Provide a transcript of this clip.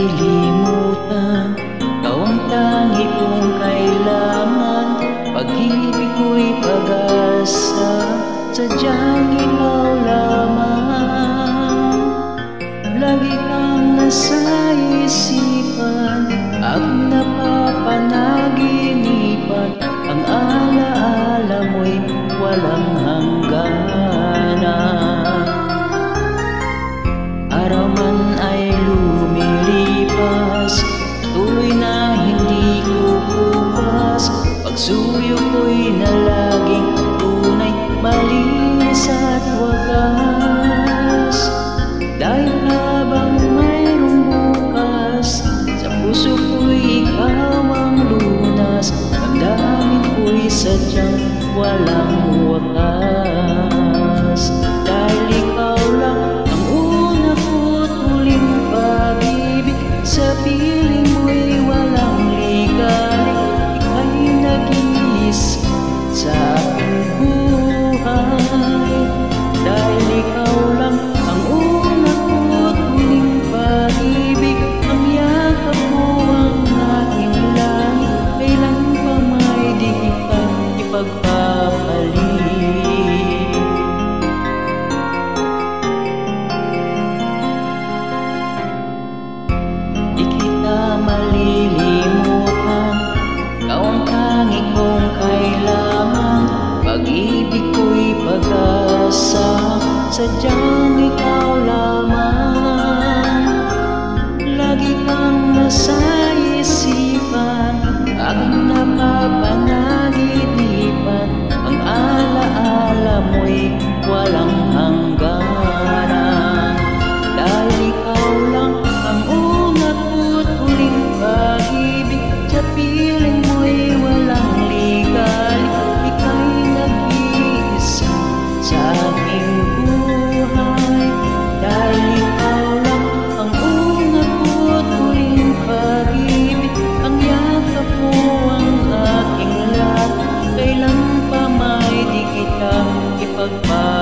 malilimutan. Ikaw ang tangi kong kailangan, pag-ibig ko'y pag-asa, sadyang ikaw lamang. Lagi kang nasa isipan, ang napapanaginipan, ang alaala mo'y walang hangganan. Araw man ay lumilipas, tuloy na hindi ko bukas, pagsuyo ko'y na laging tunay, malinis at wagas. Dahil habang mayroong bukas, sa puso ko'y ikaw ang lunas, damdamin ko'y sadyang walang wakas. Dahil ikaw lang ang una ko't huling pag-ibig, sa piling mo'y walang ligalig, ika'y nag-iisa sa aking buhay. Dahil ikaw lang ang una ko't huling pag-ibig, ang yakap mo ang aking langit, kailan pa may di kita ipagpapalit. Di kita malilimutan, ikaw ang tangi kong kailangan, pag-ibig ko'y pag-asa, sadyang ikaw lamang. Lagi kang nasa isipan, aking napapanaginipan, ang alaala mo'y walang hangganan. Dahil ikaw lang ang una ko't huling pag-ibig, sa piling mo'y walang ligalig, ika'y nag-iisa sa aking buhay. Dahil ikaw lang ang una ko't huling pag-ibig, ang yakap mo ang aking lahat, kailan pa may di kita ipagpapalit.